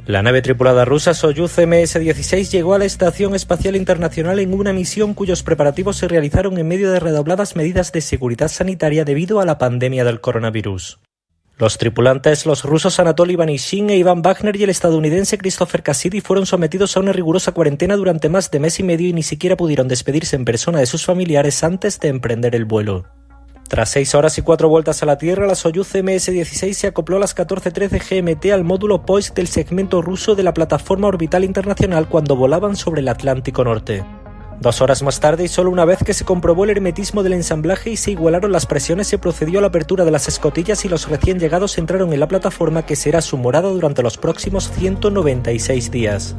La nave tripulada rusa Soyuz MS-16 llegó a la Estación Espacial Internacional en una misión cuyos preparativos se realizaron en medio de redobladas medidas de seguridad sanitaria debido a la pandemia del coronavirus. Los tripulantes, los rusos Anatoly Ivanishin e Ivan Wagner y el estadounidense Christopher Cassidy fueron sometidos a una rigurosa cuarentena durante más de mes y medio y ni siquiera pudieron despedirse en persona de sus familiares antes de emprender el vuelo. Tras 6 horas y 4 vueltas a la Tierra, la Soyuz MS-16 se acopló a las 14:13 GMT al módulo POISC del segmento ruso de la Plataforma Orbital Internacional cuando volaban sobre el Atlántico Norte. 2 horas más tarde y solo una vez que se comprobó el hermetismo del ensamblaje y se igualaron las presiones, se procedió a la apertura de las escotillas y los recién llegados entraron en la plataforma que será su morada durante los próximos 196 días.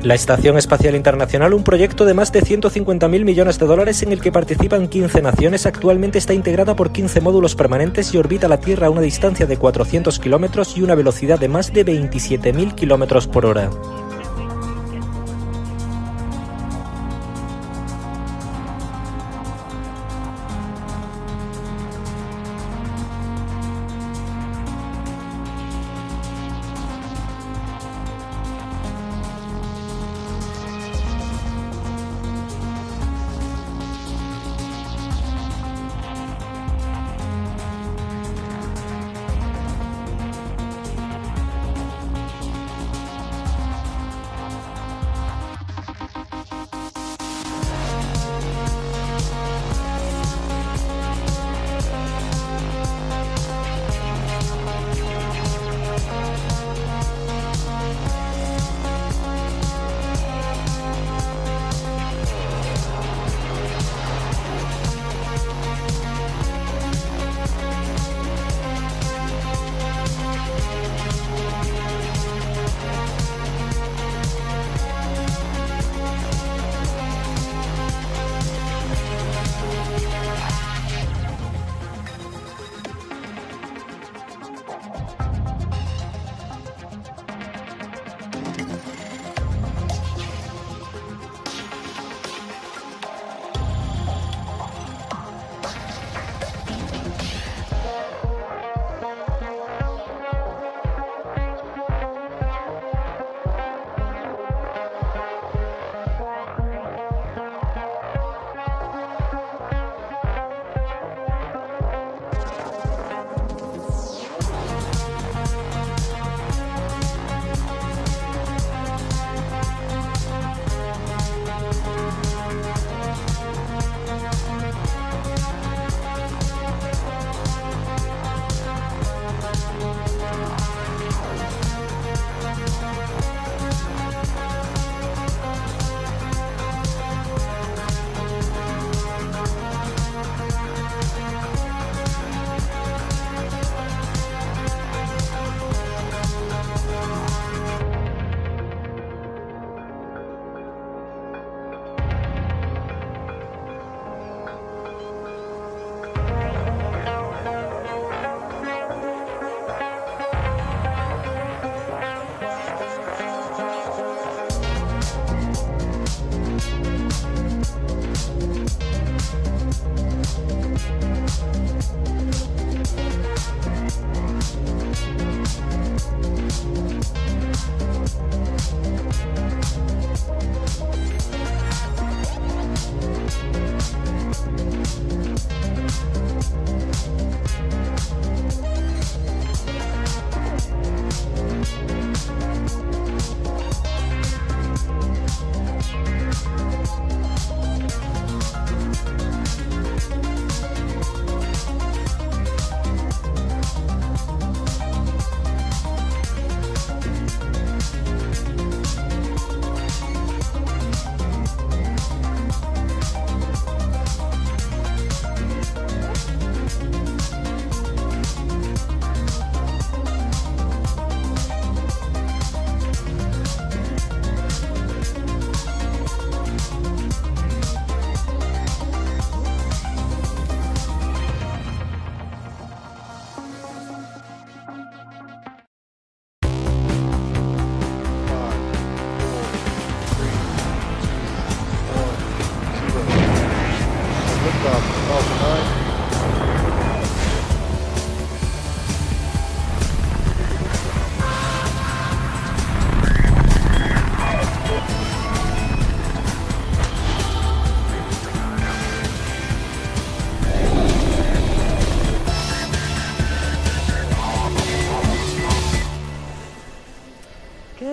La Estación Espacial Internacional, un proyecto de más de 150.000 millones de dólares en el que participan 15 naciones, actualmente está integrada por 15 módulos permanentes y orbita la Tierra a una distancia de 400 kilómetros y una velocidad de más de 27.000 kilómetros por hora.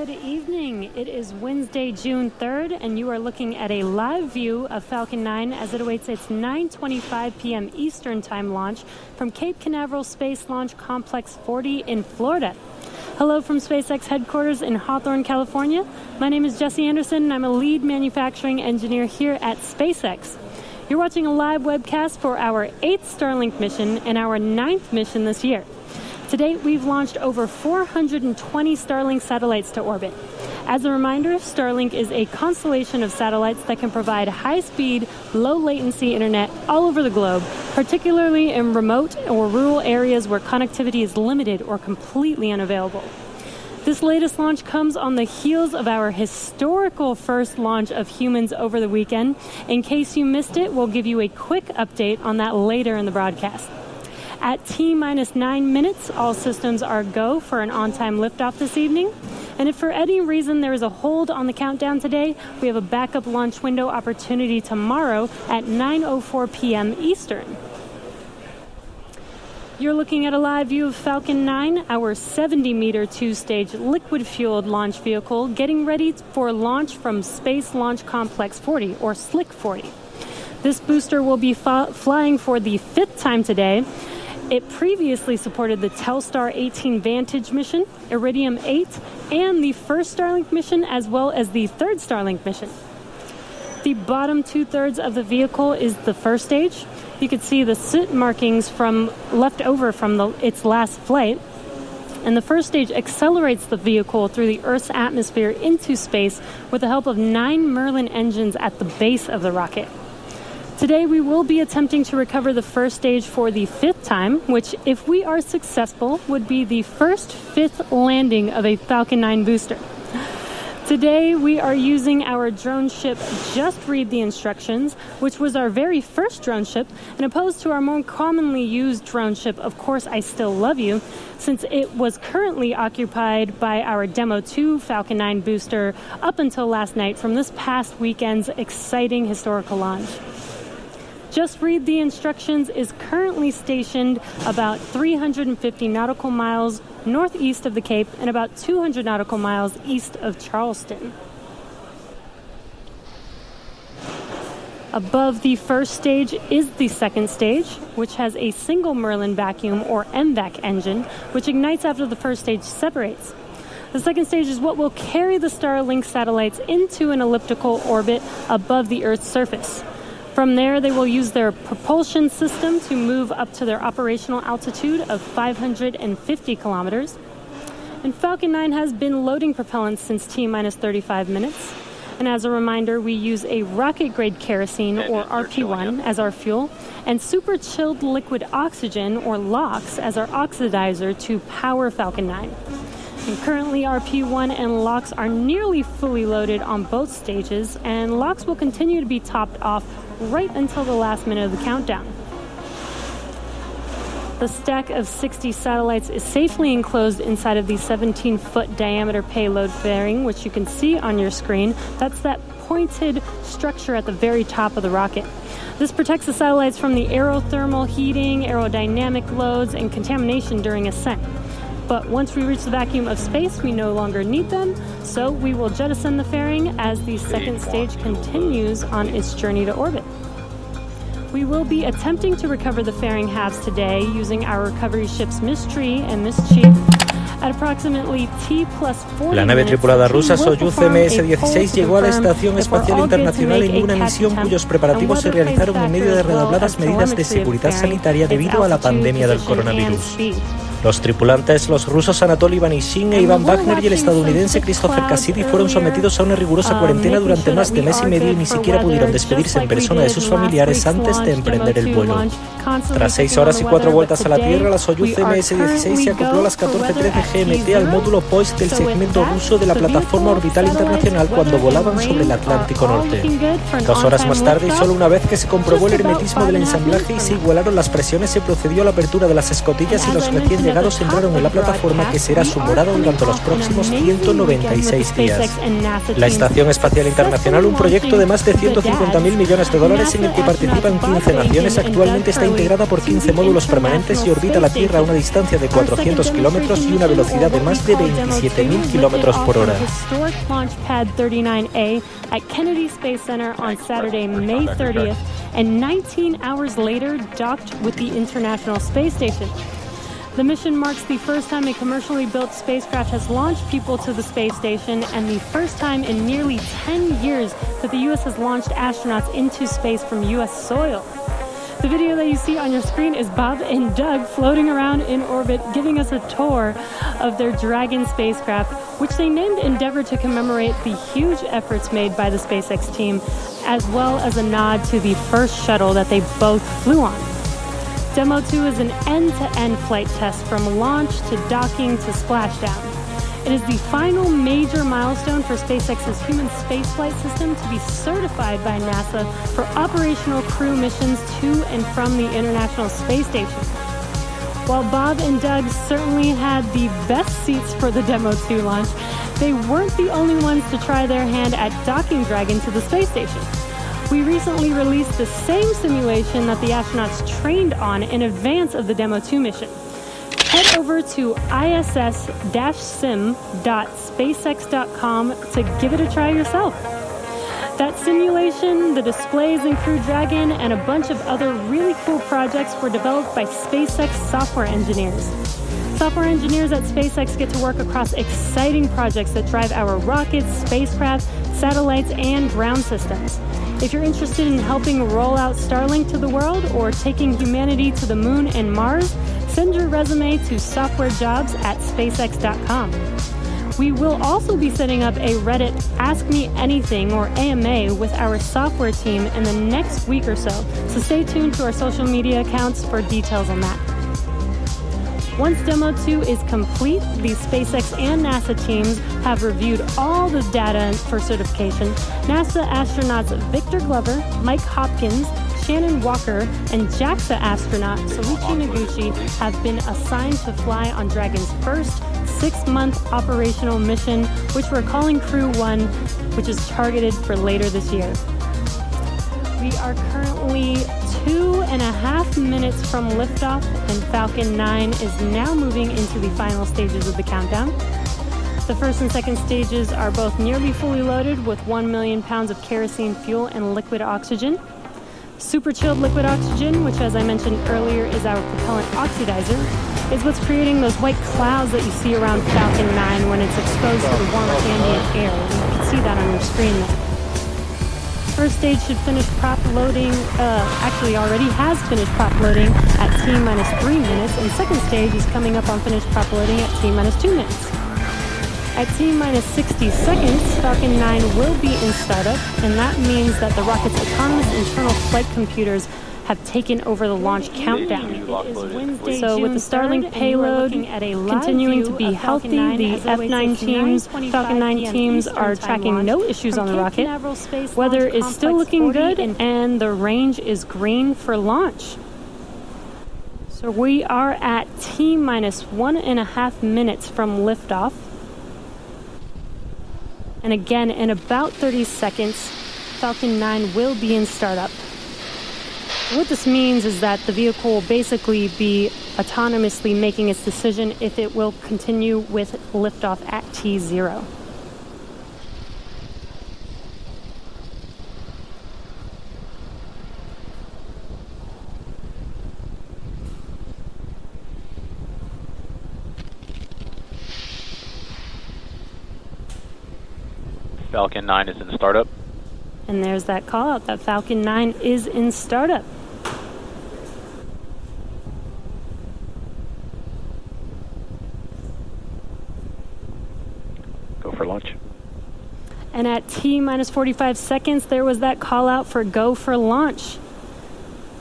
Good evening. It is Wednesday, June 3rd, and you are looking at a live view of Falcon 9 as it awaits its 9:25 p.m. Eastern Time launch from Cape Canaveral Space Launch Complex 40 in Florida. Hello from SpaceX headquarters in Hawthorne, California. My name is Jesse Anderson, and I'm a lead manufacturing engineer here at SpaceX. You're watching a live webcast for our 8th Starlink mission and our 9th mission this year. To date, we've launched over 420 Starlink satellites to orbit. As a reminder, Starlink is a constellation of satellites that can provide high-speed, low-latency internet all over the globe, particularly in remote or rural areas where connectivity is limited or completely unavailable. This latest launch comes on the heels of our historical first launch of humans over the weekend. In case you missed it, we'll give you a quick update on that later in the broadcast. At T-minus 9 minutes, all systems are go for an on-time liftoff this evening. And if for any reason there is a hold on the countdown today, we have a backup launch window opportunity tomorrow at 9:04 p.m. Eastern. You're looking at a live view of Falcon 9, our 70-meter two-stage liquid-fueled launch vehicle, getting ready for launch from Space Launch Complex 40, or SLC 40. This booster will be flying for the 5th time today. It previously supported the Telstar 18 Vantage mission, Iridium 8, and the first Starlink mission, as well as the 3rd Starlink mission. The bottom two-thirds of the vehicle is the first stage. You can see the soot markings left over from its last flight. And the first stage accelerates the vehicle through the Earth's atmosphere into space with the help of 9 Merlin engines at the base of the rocket. Today, we will be attempting to recover the first stage for the 5th time, which, if we are successful, would be the first 5th landing of a Falcon 9 booster. Today, we are using our drone ship, Just Read the Instructions, which was our very first drone ship, and opposed to our more commonly used drone ship, Of Course I Still Love You, since it was currently occupied by our Demo 2 Falcon 9 booster up until last night from this past weekend's exciting historical launch. Just Read the Instructions is currently stationed about 350 nautical miles northeast of the Cape and about 200 nautical miles east of Charleston. Above the first stage is the second stage, which has a single Merlin vacuum or MVAC engine, which ignites after the first stage separates. The second stage is what will carry the Starlink satellites into an elliptical orbit above the Earth's surface. From there, they will use their propulsion system to move up to their operational altitude of 550 kilometers. And Falcon 9 has been loading propellant since T-minus 35 minutes. And as a reminder, we use a rocket-grade kerosene, or RP1, as our fuel, and super-chilled liquid oxygen, or LOX, as our oxidizer to power Falcon 9. And currently, RP1 and LOX are nearly fully loaded on both stages, and LOX will continue to be topped off right until the last minute of the countdown. The stack of 60 satellites is safely enclosed inside of the 17-foot diameter payload fairing, which you can see on your screen. That's that pointed structure at the very top of the rocket. This protects the satellites from the aerothermal heating, aerodynamic loads, and contamination during ascent. But once we reach the vacuum of space, we no longer need them, so we will jettison the fairing as the second stage continues on its journey to orbit. We will be attempting to recover the fairing halves today using our recovery ships Mystery and Mischief at approximately T+40. La nave tripulada rusa Soyuz MS-16 llegó a la Estación Espacial Internacional en una misión cuyos preparativos se realizaron en medio de redobladas medidas de seguridad sanitaria debido a la pandemia del coronavirus. Los tripulantes, los rusos Anatoly Ivanishin e Ivan Wagner y el estadounidense Christopher Cassidy fueron sometidos a una rigurosa cuarentena durante más de mes y medio y ni siquiera pudieron despedirse en persona de sus familiares antes de emprender el vuelo. Tras 6 horas y 4 vueltas a la Tierra, la Soyuz MS-16 se acopló a las 14:13 GMT al módulo POIST del segmento ruso de la Plataforma Orbital Internacional cuando volaban sobre el Atlántico Norte. 2 horas más tarde, y solo una vez que se comprobó el hermetismo del ensamblaje y se igualaron las presiones, se procedió a la apertura de las escotillas y los recién delegados entraron en la plataforma que será su morada durante los próximos 196 días. La Estación Espacial Internacional, un proyecto de más de 150.000 millones de dólares en el que participan 15 naciones, actualmente está integrada por 15 módulos permanentes y orbita la Tierra a una distancia de 400 kilómetros y una velocidad de más de 27.000 kilómetros por hora. At Kennedy Space Center on Saturday, May 30th, and 19 hours later docked with the International Space Station. The mission marks the first time a commercially built spacecraft has launched people to the space station and the first time in nearly 10 years that the U.S. has launched astronauts into space from U.S. soil. The video that you see on your screen is Bob and Doug floating around in orbit, giving us a tour of their Dragon spacecraft, which they named Endeavour to commemorate the huge efforts made by the SpaceX team, as well as a nod to the first shuttle that they both flew on. Demo 2 is an end-to-end flight test from launch to docking to splashdown. It is the final major milestone for SpaceX's human spaceflight system to be certified by NASA for operational crew missions to and from the International Space Station. While Bob and Doug certainly had the best seats for the Demo 2 launch, they weren't the only ones to try their hand at docking Dragon to the space station. We recently released the same simulation that the astronauts trained on in advance of the Demo 2 mission. Head over to iss-sim.spacex.com to give it a try yourself. That simulation, the displays in Crew Dragon, and a bunch of other really cool projects were developed by SpaceX software engineers. Software engineers at SpaceX get to work across exciting projects that drive our rockets, spacecraft, satellites, and ground systems. If you're interested in helping roll out Starlink to the world or taking humanity to the moon and Mars, send your resume to softwarejobs@spacex.com. We will also be setting up a Reddit Ask Me Anything or AMA with our software team in the next week or so stay tuned to our social media accounts for details on that. Once Demo 2 is complete, the SpaceX and NASA teams have reviewed all the data for certification. NASA astronauts Victor Glover, Mike Hopkins, Shannon Walker, and JAXA astronaut Soichi Noguchi have been assigned to fly on Dragon's first 6-month operational mission, which we're calling Crew 1, which is targeted for later this year. We are currently 2.5 minutes from liftoff, and Falcon 9 is now moving into the final stages of the countdown. The first and second stages are both nearly fully loaded with 1 million pounds of kerosene fuel and liquid oxygen. Super chilled liquid oxygen, which as I mentioned earlier is our propellant oxidizer, is what's creating those white clouds that you see around Falcon 9 when it's exposed to the warmer ambient air. You can see that on your screen there. First stage should finish prop loading, actually already has finished prop loading at T-minus 3 minutes, and second stage is coming up on finished prop loading at T-minus 2 minutes. At T-minus 60 seconds, Falcon 9 will be in startup, and that means that the rocket's autonomous internal flight computers have taken over the launch countdown. So with the Starlink payload continuing to be healthy, the F9 teams, Falcon 9 teams are tracking no issues on the rocket. Weather is still looking good, and the range is green for launch. So we are at T-minus 1.5 minutes from liftoff. And again, in about 30 seconds, Falcon 9 will be in startup. What this means is that the vehicle will basically be autonomously making its decision if it will continue with liftoff at T0. Falcon 9 is in startup. And there's that call out that Falcon 9 is in startup. Go for launch. And at T-minus 45 seconds, there was that call out for go for launch.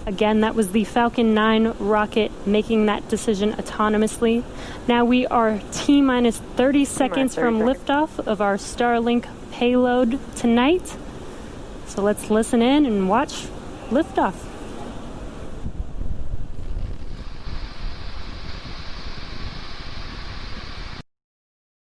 Again, that was the Falcon 9 rocket making that decision autonomously. Now we are T-minus 30 seconds from liftoff of our Starlink payload tonight. So let's listen in and watch liftoff.